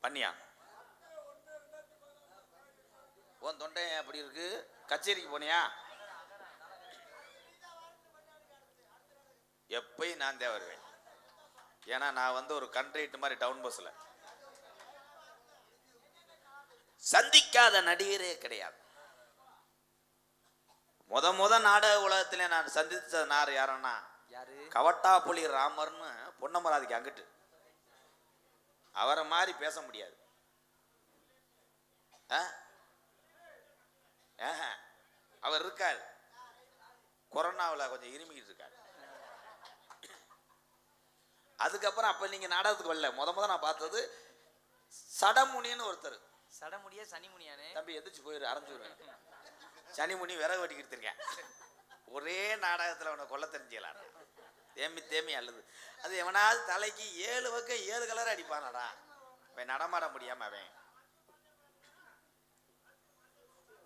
பண்ணியா? உன் தொண்டை அப்படி இருக்கு. கச்சேரிக்கு போனியா? எப்பயும் நான் தான் வருவேன். ஏன்னா நான் வந்து ஒரு கண்ட்ரைட் மாதிரி டவுன் பஸ்ல சந்திக்காத நடிகரே கிடையாது. முத நாடக உலகத்திலே நான் சந்திச்ச யாருன்னா கவட்டாப்புலி ராமர்னு பொன்னமராதிக்கு அங்கிட்டு. அவரை மாதிரி பேச முடியாது. அவர் இருக்கார், கொரோனாவில் கொஞ்சம் இருமிக்கிட்டு இருக்கார். அதுக்கப்புறம் அப்ப நீங்க நாடகத்துக்கு வரல. முத நான் பார்த்தது சடமுனின்னு ஒருத்தர். சடமுனியா சனிமுனியானே? தம்பி எதிர்த்து போயிரு, அரைஞ்சுருவேன். சனிமுனி விறகு வெட்டிக்கிட்டு இருக்கேன். ஒரே நாடகத்தில் அவனை கொல்ல தெரிஞ்சலாம். தேமி அல்லது அது எவனாவது தலைக்கு 7 பக்கம் 7 கலர் அடிப்பானடா. அவன் நடமாட முடியாம அவன்.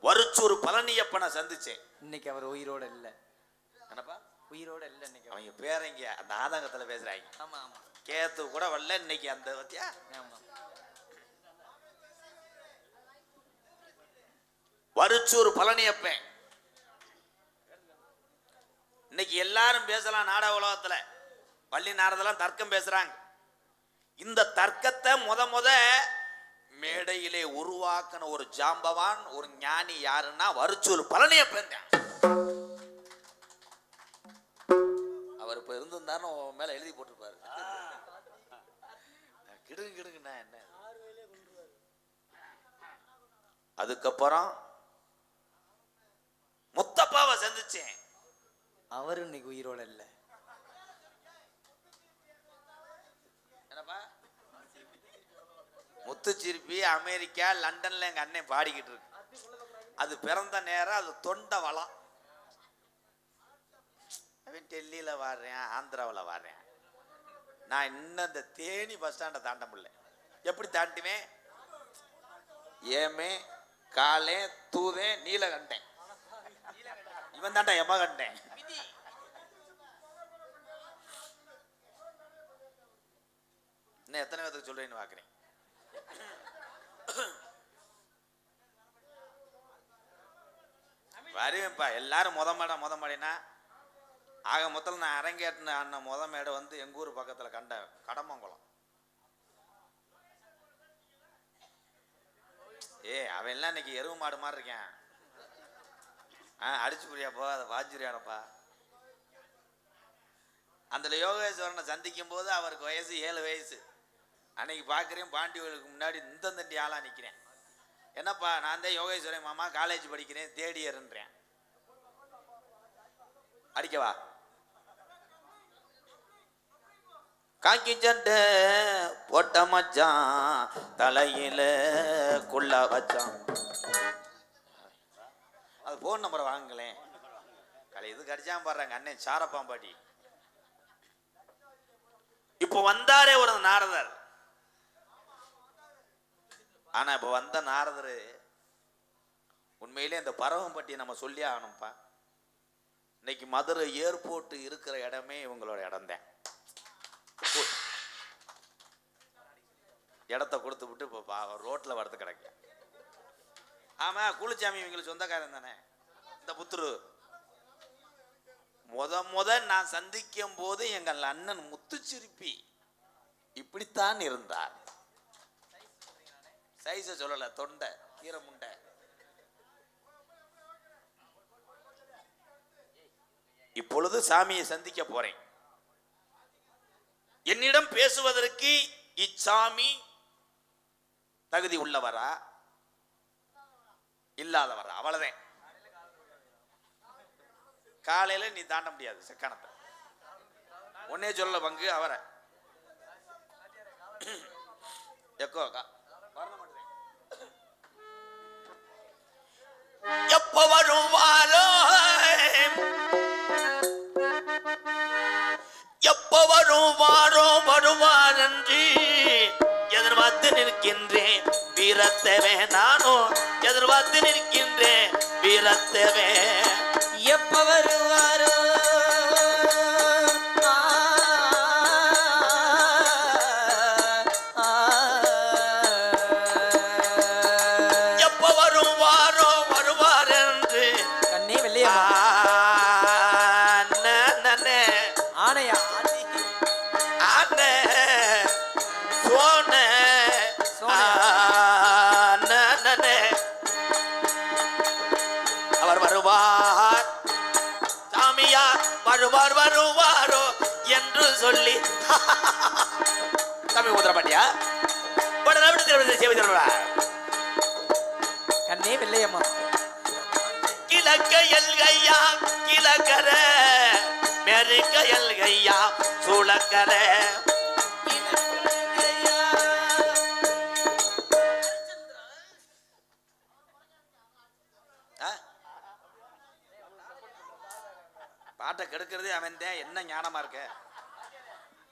வருச்சூர் பழனியப்பனை சந்திச்சேன். இன்னைக்கு அவர் உயிரோட இல்ல. என்னப்பா உயிரோட இல்ல இன்னைக்கு? அவங்க பேரங்க அந்த ஆதங்கத்துல பேசுறாங்க. ஆமா ஆமா. கேத்து கூட வரல இன்னைக்கு அந்த பத்தியா. ஆமா. வருச்சூர் பழனியப்பன் இன்னைக்கு எல்லாரும் பேசலாம். நாடக உலகத்துல பள்ளி நாரதெல்லாம் தர்க்கம் பேசுறாங்க. இந்த தர்க்கத்தை முத மேடையிலே உருவாக்கின ஒரு ஜாம்பவான், ஒரு ஞானி யாருன்னா வருச்சூர் பழனியப்பன். அவர் இப்ப இருந்திருந்தாரு மேல எழுதி போட்டிருப்பாரு. கிடுங்குன்னா என்ன. அதுக்கப்புறம் முத்தப்பாவை சந்திச்சேன். அவரு இன்னைக்கு உயிரோட இல்ல. என்னப்பா முத்துச்சிருப்பி அமெரிக்கா லண்டன்ல எங்க அண்ணன் பாடிக்கிட்டு இருக்கு. அது பிறந்த நேரம், அது தொண்டை வளம். டெல்லியில வாடுறேன், ஆந்திராவில் வாடுறேன். நான் இன்னும் இந்த தேனி பஸ் ஸ்டாண்டை தாண்ட முடியல. எப்படி தாண்டுவேன்? ஏமே காலே தூதே நீலகண்டேன். இவன் தாண்டா எமகண்டேன். இன்னும் எத்தனை பேருக்கு சொல்றேன்னு பாக்குறேன். வருவேன்ப்பா. எல்லாரும் முத மாடினா ஆக மொத்தம் நான் அரங்கேற்றின அண்ணன் முத மேடை வந்து எங்க ஊர் பக்கத்துல கண்ட கடமங்குளம். அவன் எல்லாம் இன்னைக்கு எருவு மாடு மாதிரி இருக்கேன். அடிச்சு புரியாப்பா, அதை வாஜிரியானப்பா. அந்த யோகேஸ்வரனை சந்திக்கும் போது அவருக்கு வயசு 7 வயசு. அன்னைக்கு பார்க்குறேன் பாண்டியர்களுக்கு முன்னாடி இந்த தண்டி ஆளா நிற்கிறேன். என்னப்பா, நான் தான் யோகேஸ்வரன் மாமா, காலேஜ் படிக்கிறேன், தேர்ட் இயர்ன்றேன். அடிக்கவா? காக்கி சட்டை போட்ட மச்சான், தலையில குள்ள வச்சான். அது போன் நம்பரை வாங்கலேன். கலை இது கடிச்சாம பாடுறாங்க அண்ணன் சாரப்பாம்பாட்டி. இப்போ வந்தாரே ஒரு நாரதர். ஆனா இப்ப வந்த நாரதர் உண்மையிலே இந்த பரவம்பட்டி நம்ம சொல்லி ஆகணும்ப்பா. இன்னைக்கு மதுரை ஏர்போர்ட் இருக்கிற இடமே இவங்களோட இடம் தான். இடத்த கொடுத்து விட்டு இப்போ ரோட்ல வரது கிடக்கு. ஆமா, குளிச்சாமி இவங்களுக்கு சொந்தக்காரன் தானே இந்த புத்துரு. முத நான் சந்திக்கும் போது எங்கள் அண்ணன் முத்துச்சிருப்பி இப்படித்தான் இருந்தார். சைஸ சொல்லல, தொண்டை கீரமுண்டை. இப்பொழுது சாமியை சந்திக்க போறேன். என்னிடம் பேசுவதற்கு இச்சாமி தகுதி உள்ளவரா இல்லாதவரா? அவ்வளவுதான். காலையில நீ தாண்ட முடியாது செக்கானத்தை. ஒன்னே சொல்ல பங்கு அவரை எக்கோ எப்ப வருவாரோ, எப்ப வருவார் என்று எதிர்பார்த்து நிற்கின்றேன். வீரத்தவே நானும் எதிர்பார்த்து நிற்கின்றேன். வீரத்தவே எப்ப வருவாரோ, ஆனையா ஆனே சோனே ஆனே. அவர் வருவார் சாமியார் வருவார் வருவாரோ என்று சொல்லி தம்பி ஊதுற பாட்டியா கண்ணே வெள்ளையம்மா கிழக்கையல் கையா கிழக்கர மெருக்கையல் கையா சூளக்கர. பாட்டை கெடுக்கிறதே அவன் தான். என்ன ஞானமா இருக்க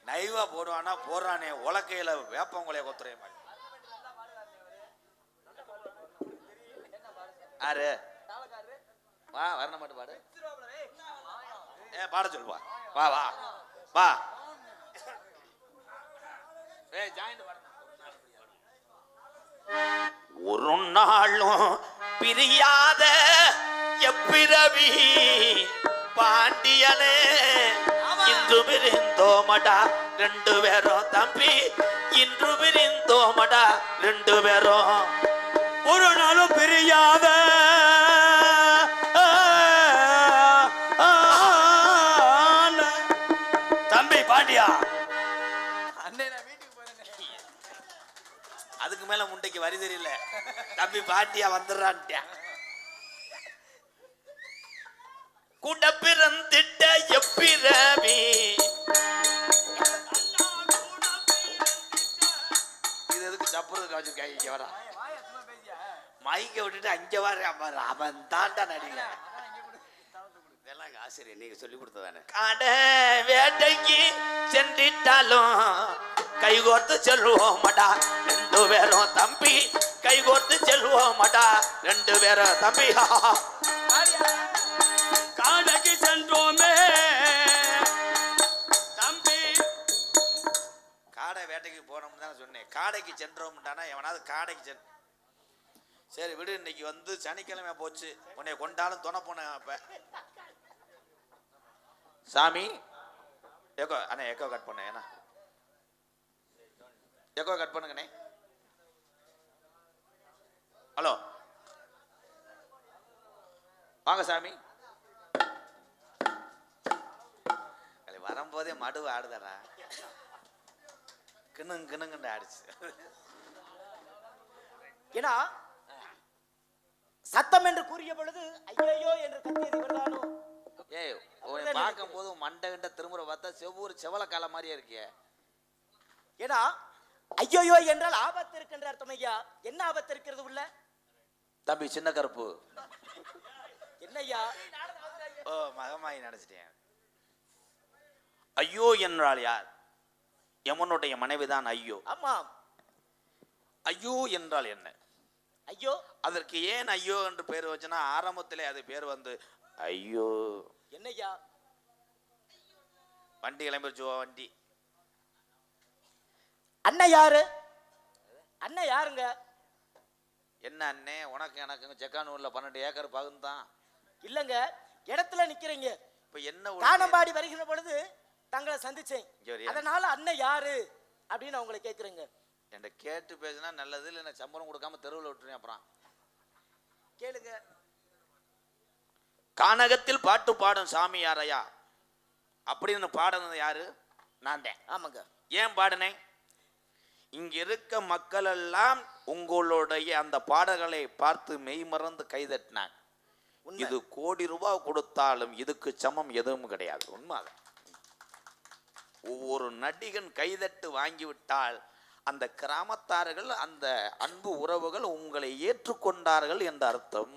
நைவா போடுவானா போடுறானே உலக்கையில வேப்பங்குலைய கொத்துறே மாதிரி. ஆறு வா வரண மாட்டு பாடு பாட சொல்லுவா வா வா வா ஒரு நாளும் பிரியாத எப்பிரவி பாண்டியனே இன்று பிரிந்தோமடா ரெண்டு பேரும் தம்பி இன்று பிரிந்தோமடா ரெண்டு பேரும் ஒரு நாளும் பிரியாத தம்பி பாண்டியா. அதுக்கு மேல முண்டைக்கு வரி தெரியல தம்பி பாண்டியா வந்துடுறான்ட்டியா. கூட பிறந்திட்ட எப்பிரவி இது எதுக்கு சப்புறது வச்சிருக்காங்க. இங்க வரா மைக்க விட்டுட்டு அங்க வர அவன் தாண்டா நடிகை. இதெல்லாம் ஆசிரியர் நீங்க சொல்லி கொடுத்ததானே. கடை வேட்டைக்கு சென்றிட்டாலும் கைகோர்த்து செல்வோமடா ரெண்டு பேரும் தம்பி கைகோர்த்து செல்வோமடா ரெண்டு பேரும் தம்பி. காடைக்கு சென்றோமே தம்பி. காடை வேட்டைக்கு போனோம்னு தான் சொன்னேன். காடைக்கு சென்றோம்ட்டானா எவனாவது காடைக்கு சென்று சரி விடு. இன்னைக்கு வந்து சனிக்கிழமை போச்சு உன்னை கொண்டாலும் துணை போன அப்ப சாமி எக்கோ அண்ணே எக்கோ கட் பண்ண ஏன்னா எக்கோ கட் பண்ணுங்கண்ணே. ஹலோ வாங்க சாமி. வரும்போதே மடு ஆடுதடா கிணுங்க கிணுங்கன்னு ஆடிச்சு. ஏன்னா சத்தம் என்று கூறிய பொழுது ஐயோ என்று கத்தியது இவர்தானோ? ஏய் உன்னை பார்க்கும் போது மண்டை கிட்ட திரும்புற பார்த்தா செவ்வூர் செவலக்கால மாதிரியே இருக்கிய. ஏன்னா ஐயோ என்றால் ஆபத்து இருக்கின்ற அர்த்தம். ஐயா என்ன ஆபத்து இருக்கிறது உள்ள? தம்பி சின்ன கருப்பு என்னய்யா? ஓ மகமாயி நினைச்சிட்டேன். ஐயோ என்றால் யார்? யமனுடைய மனைவிதான் ஐயோ. ஆமாம். ஐயோ என்றால் என்ன? ஐயோ அதற்கு ஏன் ஐயோ என்று பேர் வச்சுன்னா ஆரம்பத்திலே அது பேர் வந்து ஐயோ. என்னய்யா? வண்டி கிளம்பிருச்சு வண்டி. அண்ணன் யாரு? அண்ணன் யாருங்க? என்ன அண்ணே உனக்கு எனக்கு செக்கானூர்ல 12 ஏக்கர் பகுந்தான். இல்லங்க இடத்துல நிக்கிறீங்க. இப்ப என்ன காணம்பாடி வருகிற பொழுது தங்களை சந்திச்சேன். அதனால அண்ணன் யாரு அப்படின்னு உங்களை கேக்குறேங்க. என்ன கேட்டு பேசினா நல்லது. இல்லை சம்பளம் கொடுக்காம தெருவில் விட்டுறேன். அப்புறம் கேளுங்க. கானகத்தில் பாட்டு பாடும் சாமி யாரையா அப்படின்னு பாடுனது யாரு? நான் தான். ஆமாங்க. ஏன் பாடினேன்? இங்க இருக்க மக்கள் எல்லாம் உங்களுடைய அந்த பாடல்களை பார்த்து மெய் மறந்து கைதட்டினாங்க. இது கோடி ரூபாய் கொடுத்தாலும் இதுக்கு சமம் எதுவும் கிடையாது. உண்மைதான். ஒவ்வொரு நடிகன் கைதட்டு வாங்கிவிட்டால் அந்த கிராமத்தார்கள் அந்த அன்பு உறவுகள் உங்களை ஏற்றுக்கொண்டார்கள் என்ற அர்த்தம்.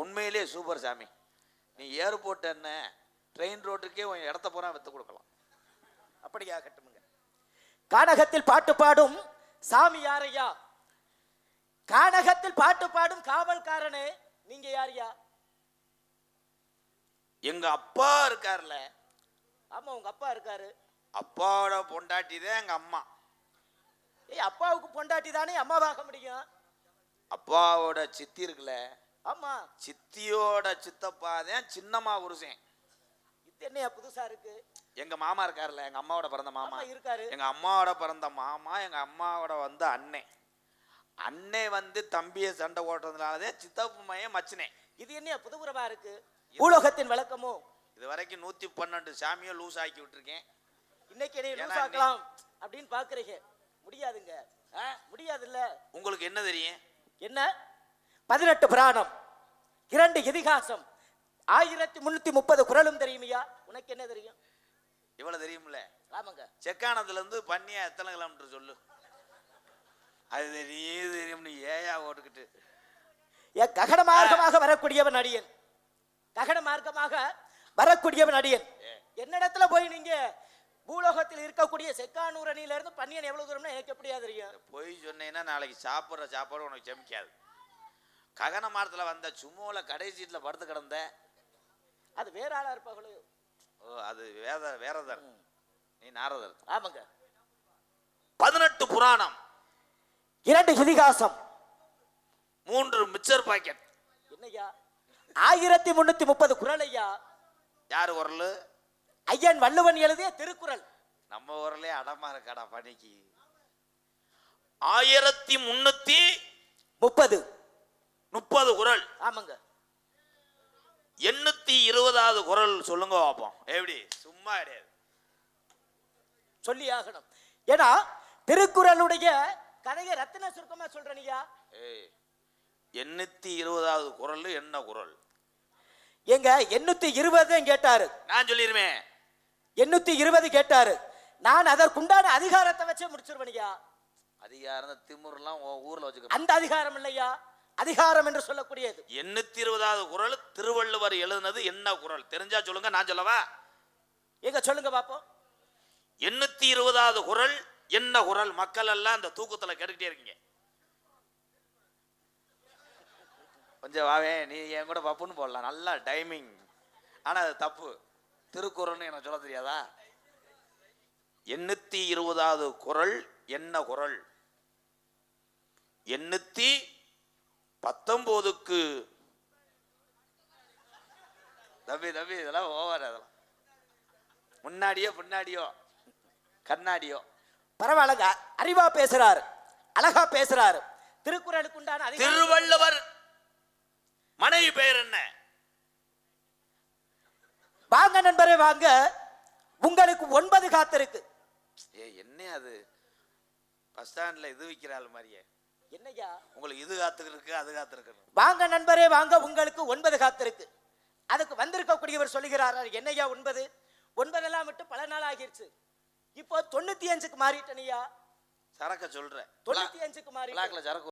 உண்மையிலே சூப்பர் சாமி. நீ ஏர்போர்ட் என்ன ட்ரெயின் ரோட்டுக்கே உன் இடத்த போறா வித்து கொடுக்கலாம். அப்படியாகட்டுமுங்க. கானகத்தில் பாட்டு பாடும் சாமி யாரையா? கானகத்தில் பாட்டு பாடும் காவல்காரனே நீங்க யாரையா? எங்க அப்பா இருக்கார்ல. ஆமா உங்க அப்பா இருக்காரு. அப்பாவோட பொண்டாட்டி தான் எங்க அம்மா. ஏய் அப்பாவுக்கு பொண்டாட்டி தானே அம்மாவாக முடியும்? அப்பாவோட சித்தி இருக்குல்ல. ஆமா. சித்தியோட சித்தப்பா தான் சின்னம்மா புருஷன். இது என்னையா புதுசா இருக்கு? எங்க மாமா இருக்காருல்ல, எங்க அம்மாவோட பிறந்த மாமா ஆமா, இருக்காரு. எங்க அம்மாவோட பிறந்த மாமா எங்க அம்மாவோட வந்து அண்ணே அண்ணே வந்து தம்பியை சண்டை ஓட்டுறதுனாலதான் சித்தப்பு மையம் மச்சினே. இது என்னையா புதுபுறமா இருக்கு? பூலோகத்தின் வழக்கமோ? இது வரைக்கும் 112 சாமியை லூஸ் ஆக்கி விட்டுருக்கேன். இன்னைக்கு என்னைய ஏன்னா லூஸ் ஆக்கலாம் அப்படின்னு பாக்குறீங்க. முடியாதுங்க. முடியாதுல்ல. உங்களுக்கு என்ன தெரியும்? என்ன? 18 புராணம், 2 இதிகாசம், 1330 குறளும் தெரியுமையா? உனக்கு என்ன தெரியும்? இவ்வளவு தெரியும்ல. ஆமாங்க. செக்கானத்துல இருந்து பன்னியா எத்தனை கிலோமீட்டர் சொல்லு. அது தெரியும்னு ஏயா ஓட்டுக்கிட்டு. ககன மார்க்கமாக வரக்கூடியவன் அடியன். ககன மார்க்கமாக வரக்கூடியவன் அடியன். என்னிடத்துல போய் நீங்க பூலோகத்தில் இருக்கக்கூடிய செக்கானூர் அணியில இருந்து பன்னியன் எவ்வளவு தூரம்னா எனக்கு எப்படியா தெரியும்? போய் சொன்னீங்கன்னா நாளைக்கு சாப்பிட்ற சாப்பாடு உனக்கு செமிக்காது. ககன மாரத்துல வந்த சும்மால கடைசி சீட்ல படுத்து கிடந்த அது வேற ஆளா இருப்பாங்களோ. ஓ, அது வேறதர். நீ நாரதர். ஆமாங்க. 18 புராணம், 2 இதிகாசம், 3 மிச்சர் பாக்கெட். என்னய்யா? 1330 குறள் ஐயா. யாரு குரல்? ஐயன் வள்ளுவன் எழுதிய திருக்குறள். நம்ம ஊர்லயே அடமா இருக்காடா பணிக்கு. 1330 குறள். ஆமாங்க. 820வது குறள் சொல்லுங்க பாப்போம். எப்படி? சும்மா கிடையாது, சொல்லி ஆகணும். ஏன்னா திருக்குறளுடைய கதையை ரத்தின சுருக்கமா சொல்றனியா. 820வது குறள் என்ன குறள்? எங்க 820 கேட்டாரு. நான் சொல்லிருவேன். 820 கேட்டாரு. நான் அதற்குண்டான அதிகாரத்தை வச்சே முடிச்சிருவனியா. அதிகாரம் திமுறலாம் ஊர்ல வச்சுக்க. அந்த அதிகாரம் இல்லையா, அதிகாரம் என்று சொல்லக்கூடியது. 820வது குறள் திருவள்ளுவர் எழுதுனது என்ன குறள்? தெரிஞ்சா சொல்லுங்க, நான் சொல்லவா? எங்க சொல்லுங்க பாப்போம். 820வது குறள் என்ன குறள்? மக்கள் எல்லாம் அந்த தூக்கத்துல கேட்டுக்கிட்டே இருக்கீங்க. கொஞ்சம் வாவே, நீ என் கூட பப்புன்னு போடலாம், நல்லா டைமிங். ஆனா அது தப்பு. திருக்குறள்னு எனக்கு சொல்ல தெரியாதா? 820வது குறள் என்ன குறள்? 819க்கு தம்பி இதெல்லாம் ஓவர். அதெல்லாம் முன்னாடியோ பின்னாடியோ கண்ணாடியோ பரவாயில்லங்க. அறிவா பேசுறாரு, அழகா பேசுறாரு. திருக்குறளுக்கு உண்டான திருவள்ளுவர் மனைவி பெயர் என்ன? வாங்க நண்பரே வாங்க, உங்களுக்கு 9 காத்திருக்கு. என்ன அது? பஸ் ஸ்டாண்ட்ல இது விக்கிறாள் மாதிரியே. என்னய்யா? உங்களுக்கு இது காத்துருக்கு, அது காத்திருக்கு. வாங்க நண்பரே வாங்க, உங்களுக்கு 9 காத்திருக்கு. அதுக்கு வந்திருக்கக்கூடியவர் சொல்லுகிறார், என்னய்யா 9? 9 எல்லாம் விட்டு பல நாள் ஆகிருச்சு. இப்போ 95க்கு மாறிட்டனியா. சரக்க சொல்றேன். 95க்கு மாறி சரக்கு